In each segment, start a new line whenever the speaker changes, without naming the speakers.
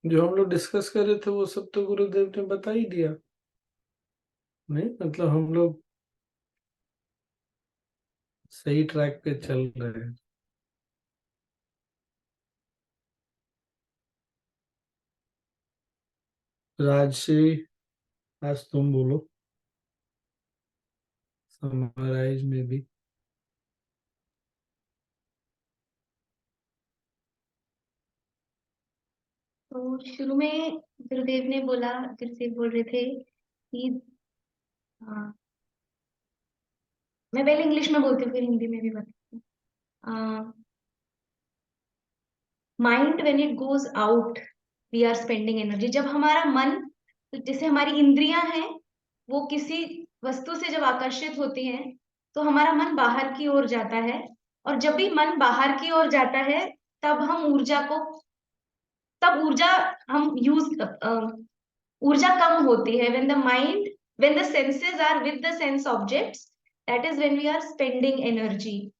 जो हम लोग डिस्कस कर रहे थे वो सब तो गुरुदेव ने बता ही दिया। नहीं मतलब हम लोग सही ट्रैक पे चल रहे हैं। राजश्री, आज तुम बोलो समराइज में भी।
तो शुरू में गुरुदेव ने बोला, गुरुदेव बोल रहे थे कि हाँ, मैं पहले इंग्लिश में बोलती हूँ फिर हिंदी में भी बताती हूँ। Mind when it goes out, we are spending energy. जब हमारा मन, तो जैसे हमारी इंद्रियां हैं, वो किसी वस्तु से जब आकर्षित होती हैं तो हमारा मन बाहर की ओर जाता है। और जब भी मन बाहर की ओर जाता है, तब हम ऊर्जा को, तब ऊर्जा हम यूज, ऊर्जा कम होती है। When the mind, when the senses are with the sense objects, that is when we are spending energy.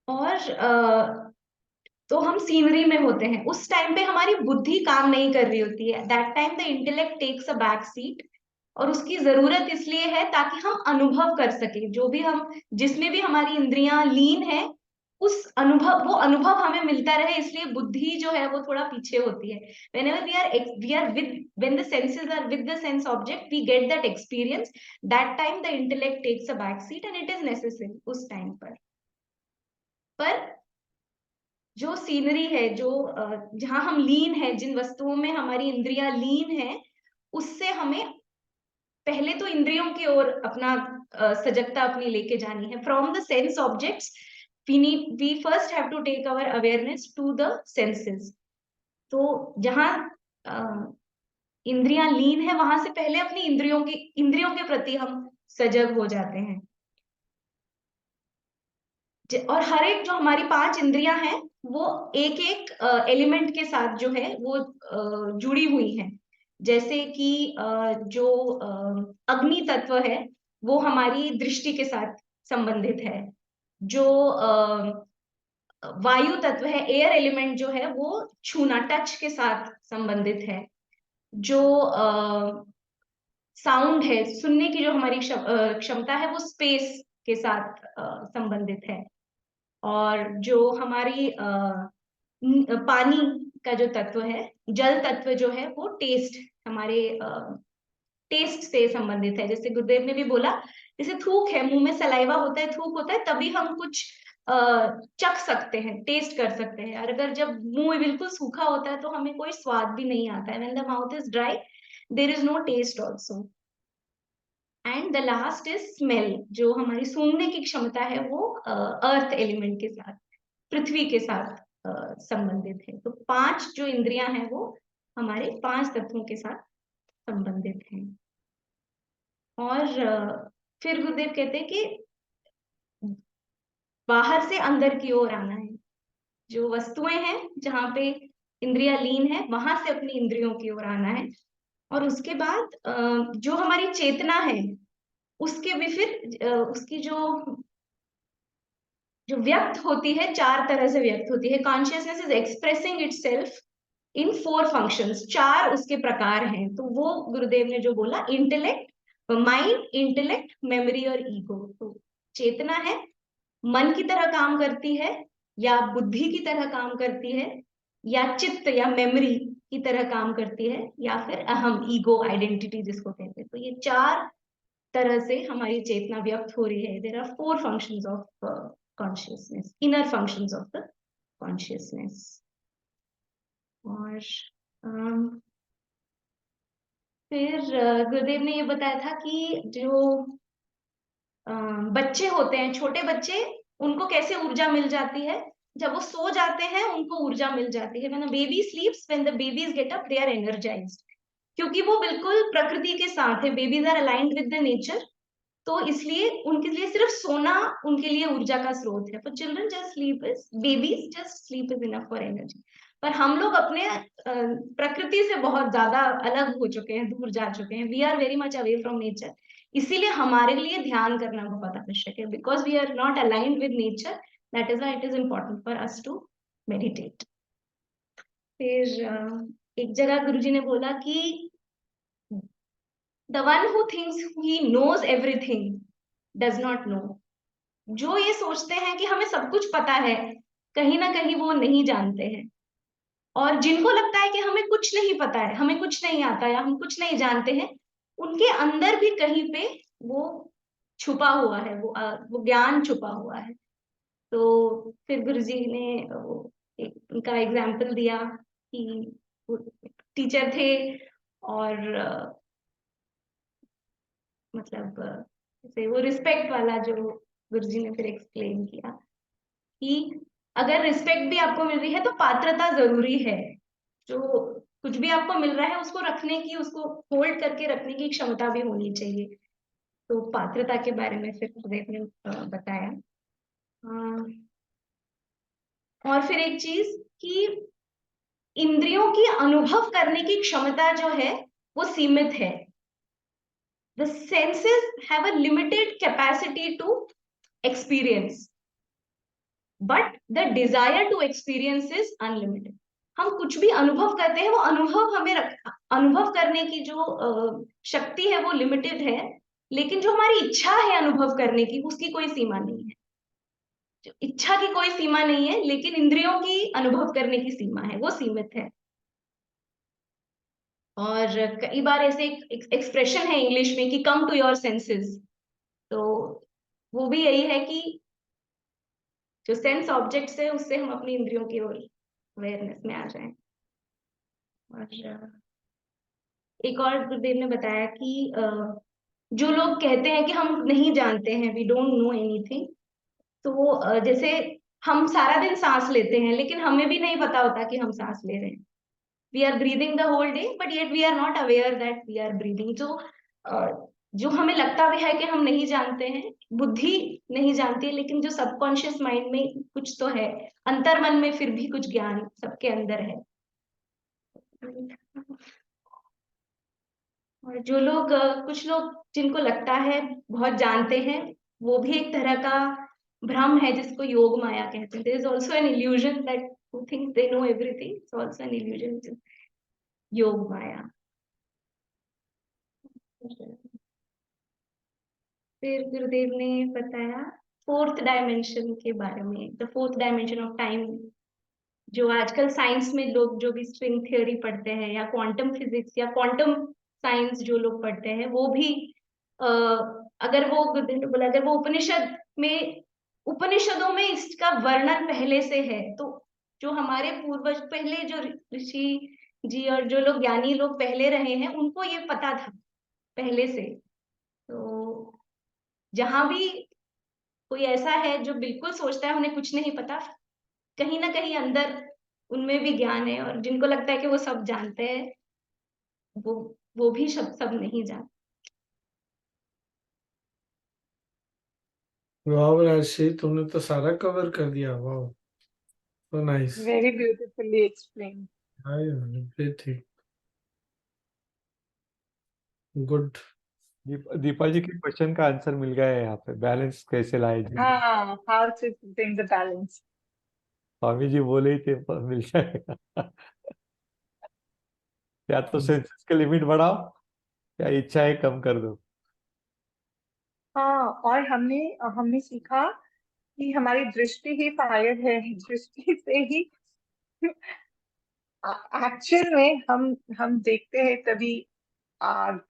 और तो हम सीनरी में होते हैं, उस टाइम पे हमारी बुद्धि काम नहीं कर रही होती है। That time the intellect takes a back seat. और उसकी जरूरत इसलिए है ताकि हम अनुभव कर सके, जो भी हम, जिसमें भी हमारी इंद्रियां लीन है, उस अनुभव, वो अनुभव हमें मिलता रहे, इसलिए बुद्धि जो है वो थोड़ा पीछे होती है। whenever we are with, when the senses are with the sense object, we get that experience. that time the intellect takes a back seat and it is necessary उस टाइम पर जो सीनरी है, जो जहां हम लीन है, जिन वस्तुओं में हमारी इंद्रियां लीन है, उससे हमें पहले तो इंद्रियों की ओर अपना सजगता अपनी लेके जानी है। From the sense objects we first have to take our awareness to the senses. तो जहां इंद्रियां लीन है, वहां से पहले अपनी इंद्रियों के प्रति हम सजग हो जाते हैं। और हर एक जो हमारी पांच इंद्रियां हैं, वो एक एक एलिमेंट के साथ जो है वो जुड़ी हुई हैं। जैसे कि जो अग्नि तत्व है, वो हमारी दृष्टि के साथ संबंधित है। जो वायु तत्व है, एयर एलिमेंट जो है, वो छूना, टच के साथ संबंधित है। जो साउंड है, सुनने की जो हमारी क्षमता है, वो स्पेस के साथ संबंधित है। और जो हमारी पानी का जो तत्व है, जल तत्व जो है, वो टेस्ट, हमारे टेस्ट से संबंधित है। जैसे गुरुदेव ने भी बोला, जैसे थूक है, मुंह में सलाइवा होता है, थूक होता है, तभी हम कुछ चख सकते हैं, टेस्ट कर सकते हैं। और अगर जब मुंह बिल्कुल सूखा होता है तो हमें कोई स्वाद भी नहीं आता है। When the mouth is dry, there is no taste also. And the last is smell. जो हमारी सूंघने की क्षमता है, वो अर्थ एलिमेंट के साथ, पृथ्वी के साथ संबंधित है। तो पांच जो इंद्रियां हैं, वो हमारे पांच तत्वों के साथ संबंधित हैं। और फिर गुरुदेव कहते हैं कि बाहर से अंदर की ओर आना है। जो वस्तुएं हैं जहां पे इंद्रिया लीन है, वहां से अपनी इंद्रियों की ओर आना है। और उसके बाद जो हमारी चेतना है, उसके भी फिर उसकी जो जो व्यक्त होती है, चार तरह से व्यक्त होती है। Consciousness is expressing itself in four functions. चार उसके प्रकार हैं। तो वो गुरुदेव ने जो बोला, इंटेलेक्ट, माइंड, इंटेलेक्ट, मेमोरी और ईगो। तो चेतना है, मन की तरह काम करती है, या बुद्धि की तरह काम करती है, या चित्त या मेमोरी की तरह काम करती है, या फिर अहम, ईगो, आइडेंटिटी जिसको कहते हैं। तो ये चार तरह से हमारी चेतना व्यक्त हो रही है। There are four functions of consciousness, inner functions of the consciousness. और फिर गुरुदेव ने ये बताया था कि जो बच्चे होते हैं, छोटे बच्चे, उनको कैसे ऊर्जा मिल जाती है। जब वो सो जाते हैं, उनको ऊर्जा मिल जाती है। When a baby sleeps, when the babies get up, they are energised. क्योंकि वो बिल्कुल प्रकृति के साथ है, babies are aligned with the nature. तो इसलिए उनके लिए सिर्फ सोना उनके लिए ऊर्जा का स्रोत है। For children just sleep is, babies just sleep is enough for energy. पर हम लोग अपने प्रकृति से बहुत ज्यादा अलग हो चुके हैं, दूर जा चुके हैं। We are very much away from nature. इसीलिए हमारे लिए ध्यान करना बहुत आवश्यक है, because we are not aligned with nature. That is why it is important for us to meditate. फिर एक जगह गुरुजी ने बोला कि the one who thinks he knows everything does not know. जो ये सोचते हैं कि हमें सब कुछ पता है, कहीं ना कहीं वो नहीं जानते हैं। और जिनको लगता है कि हमें कुछ नहीं पता है, हमें कुछ नहीं आता या हम कुछ नहीं जानते हैं, उनके अंदर भी कहीं पे वो छुपा हुआ है, वो ज्ञान छुपा हुआ है। तो फिर गुरुजी ने उनका एग्जाम्पल दिया कि टीचर थे और मतलब जैसे वो रिस्पेक्ट वाला जो गुरुजी ने फिर एक्सप्लेन किया कि अगर रिस्पेक्ट भी आपको मिल रही है तो पात्रता जरूरी है। जो कुछ भी आपको मिल रहा है उसको रखने की, उसको होल्ड करके रखने की क्षमता भी होनी चाहिए। तो पात्रता के बारे में फिर सुदेव ने बताया। और फिर एक चीज कि इंद्रियों की अनुभव करने की क्षमता जो है वो सीमित है। The senses have a limited capacity to experience, but the desire to experience is unlimited. हम कुछ भी अनुभव करते हैं, वो अनुभव अनुभव करने की जो शक्ति है वो लिमिटेड है, लेकिन जो हमारी इच्छा है अनुभव करने की, उसकी कोई सीमा नहीं है। जो इच्छा की कोई सीमा नहीं है, लेकिन इंद्रियों की अनुभव करने की सीमा है, वो सीमित है। और कई बार ऐसे एक एक्सप्रेशन है इंग्लिश में कि कम टू योर सेंसेस। तो वो भी यही है कि जो सेंस ऑब्जेक्ट्स है उससे हम अपनी इंद्रियों की ओर अवेयरनेस में आ जाएं। और एक और गुरुदेव ने बताया कि जो लोग कहते हैं कि हम नहीं जानते हैं, वी डोंट नो एनीथिंग, तो जैसे हम सारा दिन सांस लेते हैं लेकिन हमें भी नहीं पता होता कि हम सांस ले रहे हैं। We are breathing the whole day but yet we are not aware that we are breathing. जो हमें लगता भी है कि हम नहीं जानते हैं, बुद्धि नहीं जानती, लेकिन जो सबकॉन्शियस माइंड में कुछ तो है, अंतर्मन में फिर भी कुछ ज्ञान सबके अंदर है। और जो लोग कुछ लोग जिनको लगता है बहुत जानते हैं, वो भी एक तरह का भ्रम है जिसको योग माया कहते हैं। There is also an illusion that who think they know everything, it's also an illusion, योग माया। फिर गुरुदेव ने बताया फोर्थ डायमेंशन के बारे में, the fourth dimension of time. जो आजकल साइंस में लोग जो भी स्ट्रिंग थ्योरी पढ़ते हैं या क्वांटम फिजिक्स या क्वांटम साइंस जो लोग पढ़ते हैं, वो भी अगर वो गुरुदेव ने बोला अगर वो उपनिषदों में इसका वर्णन पहले से है, तो जो हमारे पूर्वज पहले जो ऋषि जी और जो लोग ज्ञानी लोग पहले रहे हैं, उनको ये पता था पहले से। तो जहां भी कोई ऐसा है जो बिल्कुल सोचता है उन्हें कुछ नहीं पता, कहीं ना कहीं अंदर उनमें भी ज्ञान है। और जिनको लगता है कि वो सब जानते हैं, वो वो भी सब नहीं जानते।
वाह राशि, तुमने तो सारा कवर कर दिया। वाह, तो नाइस।
Very beautifully explained.
फिर ठीक, गुड।
दीपा जी के क्वेश्चन का आंसर मिल गया है यहाँ पे, बैलेंस कैसे लाए जी।
How to bring the balance.
Swami ji बोले ही थे मिल जाएगा। या तो सेंसेस के लिमिट बढ़ाओ या इच्छाएं कम कर दो।
हाँ, और हमने हमने सीखा कि हमारी दृष्टि ही फायर है, दृष्टि से ही एक्चुअल में हम देखते हैं तभी आग।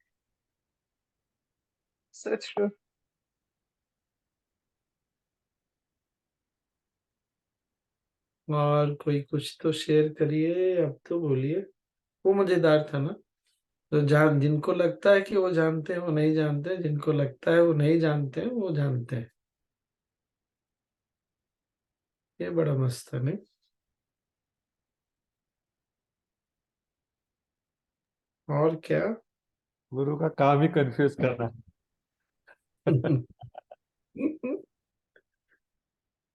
So true.
और कोई कुछ तो शेयर करिए, अब तो बोलिए। वो मजेदार था ना, तो जान जिनको लगता है कि वो जानते हैं वो नहीं जानते, जिनको लगता है वो नहीं जानते हैं वो जानते हैं। ये बड़ा मस्त था, नहीं? और क्या?
गुरु का काम ही कंफ्यूज करना।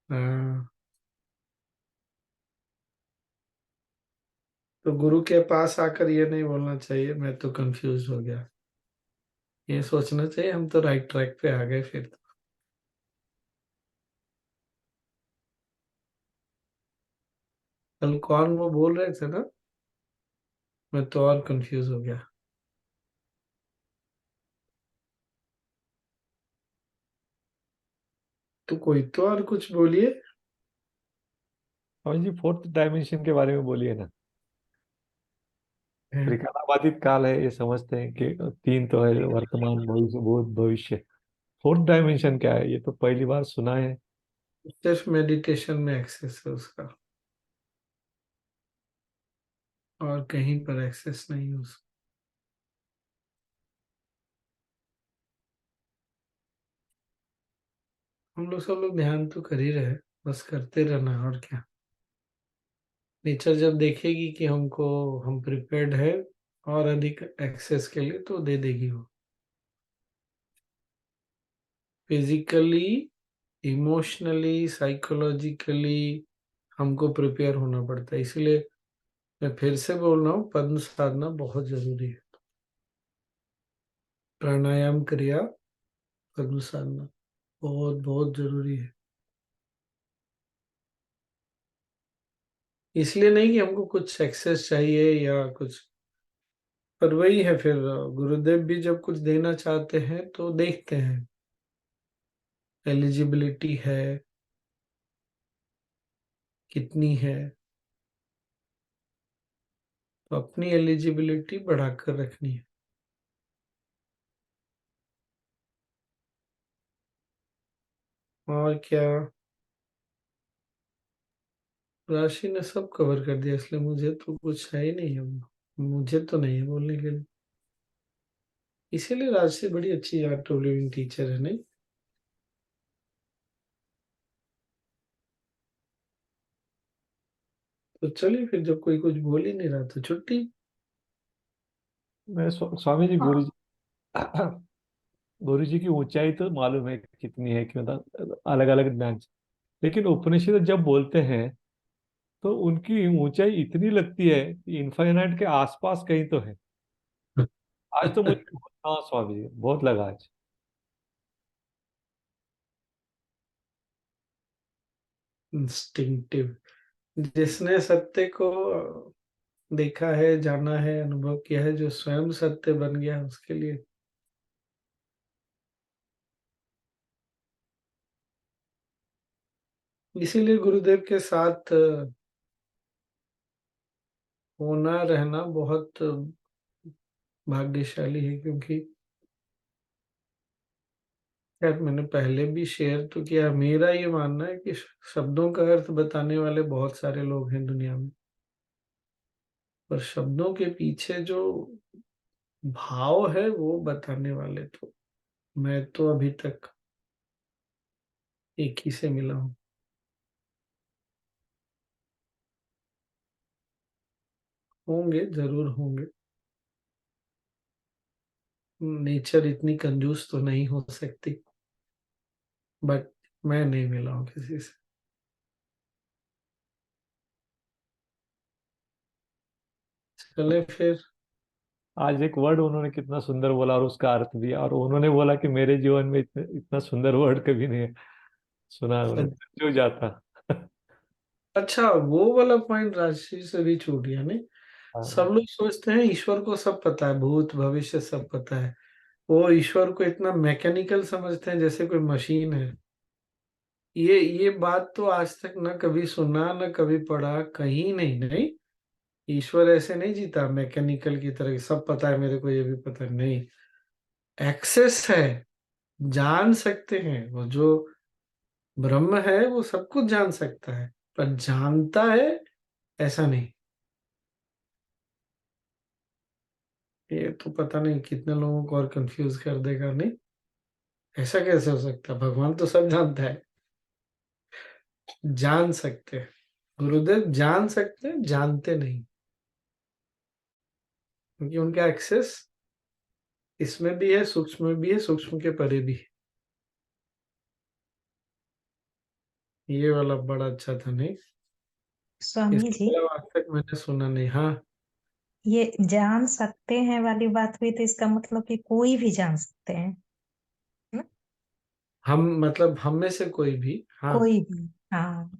हाँ, तो गुरु के पास आकर ये नहीं बोलना चाहिए मैं तो कंफ्यूज हो गया। ये सोचना चाहिए हम तो राइट ट्रैक पे आ गए फिर तो। कल कौन वो बोल रहे थे ना, मैं तो और कंफ्यूज हो गया। तो कोई तो और कुछ बोलिए।
स्वामी जी फोर्थ डायमेंशन के बारे में बोलिए ना।
है।
त्रिकालाबाधित काल है, ये समझते हैं कि तीन तो है, वर्तमान, भविष्य, भूत, भविष्य। फोर्थ डायमेंशन क्या है, ये तो पहली बार सुना है।
सिर्फ मेडिटेशन में एक्सेस है उसका, और कहीं पर एक्सेस नहीं है उसका। हम लोग सब लोग ध्यान तो कर ही रहे हैं, बस करते रहना और क्या। नेचर जब देखेगी कि हमको, हम प्रिपेयर्ड है और अधिक एक्सेस के लिए, तो दे देगी वो। फिजिकली, इमोशनली, साइकोलॉजिकली हमको प्रिपेयर होना पड़ता है। इसीलिए मैं फिर से बोल रहा हूँ, पद्म साधना बहुत जरूरी है। प्राणायाम, क्रिया, पद्म साधना बहुत बहुत जरूरी है। इसलिए नहीं कि हमको कुछ एक्सेस चाहिए या कुछ, पर वही है फिर, गुरुदेव भी जब कुछ देना चाहते हैं तो देखते हैं एलिजिबिलिटी है कितनी है, तो अपनी एलिजिबिलिटी बढ़ाकर रखनी है। और क्या, राशि ने सब कवर कर दिया, इसलिए मुझे तो कुछ है ही नहीं है, मुझे तो नहीं है बोलने के लिए। इसीलिए राशि बड़ी अच्छी आर्ट ऑफ लिविंग टीचर है, नहीं? तो चलिए फिर, जब कोई कुछ बोल ही नहीं रहा तो छुट्टी।
मैं स्वामी जी,
हाँ।
गुरु जी की ऊंचाई तो मालूम है कितनी है, कि मतलब अलग अलग ज्ञान से। लेकिन उपनिषद जब बोलते हैं तो उनकी ऊंचाई इतनी लगती है कि इन्फाइनाइट के आसपास कहीं तो है। आज तो मुझे, हाँ स्वामी जी, बहुत लगा आज।
इंस्टिंक्टिव, जिसने सत्य को देखा है, जाना है, अनुभव किया है, जो स्वयं सत्य बन गया है, उसके लिए। इसीलिए गुरुदेव के साथ होना, रहना बहुत भाग्यशाली है। क्योंकि खैर, मैंने पहले भी शेयर तो किया, मेरा ये मानना है कि शब्दों का अर्थ बताने वाले बहुत सारे लोग हैं दुनिया में, पर शब्दों के पीछे जो भाव है वो बताने वाले तो मैं तो अभी तक एक ही से मिला हूँ। होंगे, जरूर होंगे। नेचर इतनी कंजूस तो नहीं हो सकती, बट मैं नहीं मिला हूँ किसी से। चले फिर।
आज एक वर्ड उन्होंने कितना सुंदर बोला और उसका अर्थ दिया, और उन्होंने बोला कि मेरे जीवन में इतने इतना सुंदर वर्ड कभी नहीं सुना, जो जाता।
अच्छा, वो वाला पॉइंट राशि से भी छूट गया, नहीं? सब
हाँ,
लोग सोचते हैं ईश्वर को सब पता है, भूत भविष्य सब पता है। वो ईश्वर को इतना मैकेनिकल समझते हैं, जैसे कोई मशीन है। ये बात तो आज तक ना कभी सुना, ना कभी पढ़ा, कहीं नहीं। नहीं, ईश्वर ऐसे नहीं जीता मैकेनिकल की तरह कि सब पता है मेरे को, ये भी पता है, नहीं। एक्सेस है, जान सकते हैं। वो जो ब्रह्म है वो सब कुछ जान सकता है, पर जानता है ऐसा नहीं। ये तो पता नहीं कितने लोगों को और कंफ्यूज कर देगा, नहीं? ऐसा कैसे हो सकता है? भगवान तो सब जानता है। जान सकते हैं, गुरुदेव जान सकते हैं, जानते नहीं, क्योंकि उनका एक्सेस इसमें भी है, सूक्ष्म में भी है, सूक्ष्म के परे भी है। ये वाला बड़ा अच्छा था, नहीं?
स्वामी
इसके
जी,
अलावा आज तक मैंने सुना नहीं। हाँ,
ये जान सकते हैं वाली बात हुई तो इसका मतलब कि कोई भी जान सकते हैं ना?
हम मतलब हम में से कोई भी, हाँ।
कोई भी, हाँ।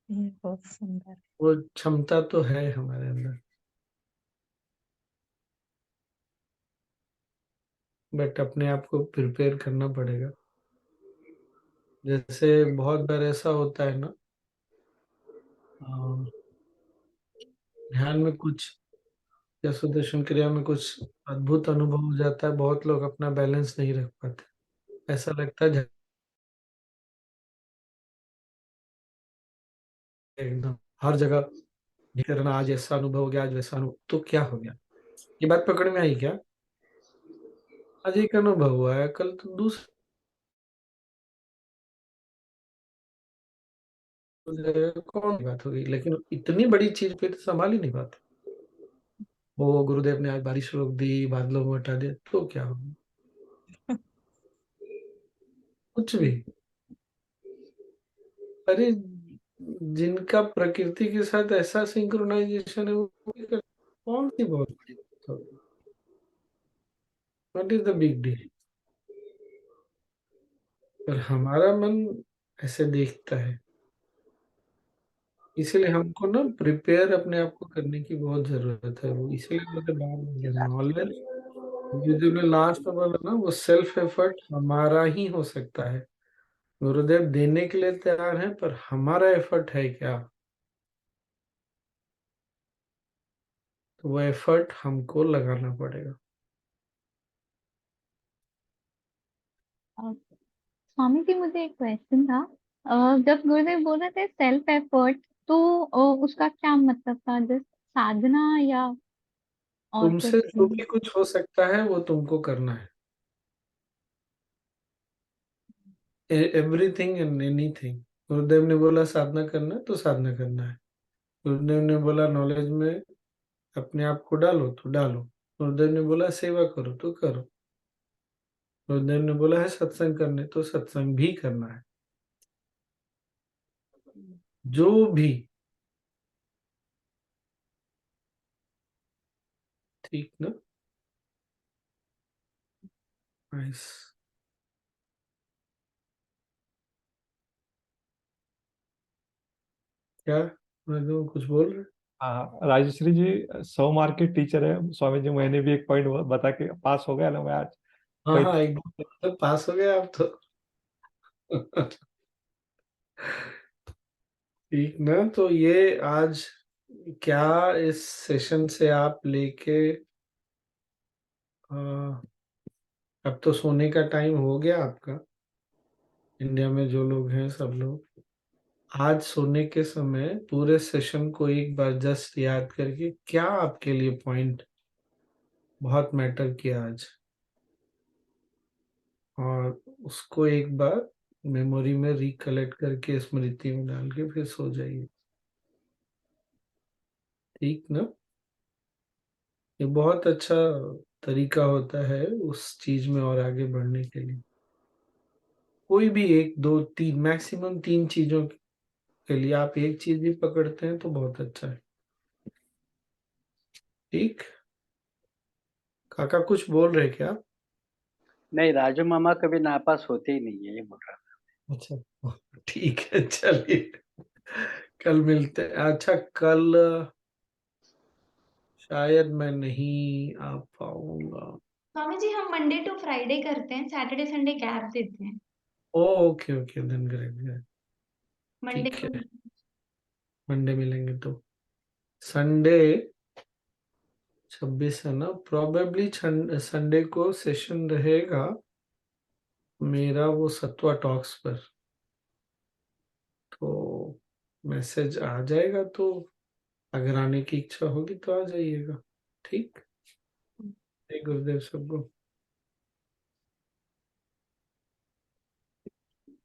ये बहुत सुंदर।
वो क्षमता तो है हमारे अंदर। बट अपने आप को प्रिपेयर करना पड़ेगा। जैसे बहुत बार ऐसा होता है ना, ध्यान में कुछ या सुदर्शन क्रिया में कुछ अद्भुत अनुभव हो जाता है, बहुत लोग अपना बैलेंस नहीं रख पाते। ऐसा लगता है एकदम हर जगह ये करना, आज ऐसा अनुभव हो गया, आज वैसा अनुभव, तो क्या हो गया? ये बात पकड़ में आई क्या? आज एक अनुभव हुआ है, कल तो दूसरा कौन सी बात हो गई, लेकिन इतनी बड़ी चीज फिर संभाल ही नहीं पाते। वो गुरुदेव ने आज बारिश रोक दी, बादलों में हटा दिया, तो क्या होगा? कुछ भी। अरे जिनका प्रकृति के साथ ऐसा सिंक्रोनाइजेशन है, वो कौन सी बहुत बड़ी बात होगी? What is the big deal? पर हमारा मन ऐसे देखता है, इसीलिए हमको ना प्रिपेयर अपने आप को करने की बहुत जरूरत है। वो इसीलिए मुझे बार नॉलेज, जो लास्ट में बोला ना, वो सेल्फ एफर्ट हमारा ही हो सकता है। गुरुदेव देने के लिए तैयार है, पर हमारा एफर्ट है क्या? तो वो एफर्ट हमको लगाना पड़ेगा।
स्वामी जी, मुझे एक क्वेश्चन था। जब गुरुदेव बोल रहे थे सेल्फ एफर्ट, तो उसका क्या मतलब था? जस्ट साधना या और
तुमसे
कुछ?
जो भी कुछ हो सकता है वो तुमको करना है। Everything and anything. गुरुदेव ने बोला साधना करना है तो साधना करना है। गुरुदेव ने बोला नॉलेज में अपने आप को डालो तो डालो। गुरुदेव ने बोला सेवा करो तो करो। गुरुदेव ने बोला है सत्संग करने तो सत्संग भी करना है। जो भी, ठीक ना? नाइस। क्या गुरुदेव कुछ बोल रहे?
हाँ राजश्री जी 100 मार्क के टीचर है स्वामी जी। मैंने भी एक पॉइंट बता के पास हो गया ना मैं आज।
हाँ
कई
हाँ, एकदम तो पास हो गया आप तो। ठीक ना? तो ये आज क्या इस सेशन से आप लेके, अब तो सोने का टाइम हो गया आपका। इंडिया में जो लोग हैं सब लोग आज सोने के समय पूरे सेशन को एक बार जस्ट याद करके क्या आपके लिए पॉइंट बहुत मैटर किया आज, और उसको एक बार मेमोरी में रिकलेक्ट करके स्मृति में डाल के फिर सो जाइए। ठीक ना? ये बहुत अच्छा तरीका होता है उस चीज में और आगे बढ़ने के लिए। कोई भी एक दो तीन, मैक्सिमम तीन चीजों के लिए आप एक चीज भी पकड़ते हैं तो बहुत अच्छा है। ठीक। काका कुछ बोल रहे क्या?
नहीं, राजू मामा कभी नापास होते ही नहीं है, ये बोल रहा
अच्छा ठीक है, चलिए कल मिलते हैं। अच्छा कल शायद मैं नहीं आ पाऊंगा।
स्वामी जी, हम मंडे टू फ्राइडे करते हैं, सैटरडे संडे गैप देते हैं।
ओके ओके, दिन ग्रेट।
मंडे
ठीक
को
है, मंडे मिलेंगे तो। संडे 26 है ना? प्रोबेबली संडे को सेशन रहेगा मेरा वो सत्वा टॉक्स पर, तो मैसेज आ जाएगा, तो अगर आने की इच्छा होगी तो आ जाइएगा। ठीक। जय गुरुदेव सबको।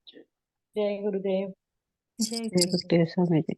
है। जय गुरुदेव।
जय
जय गुरुदेव स्वामी जी।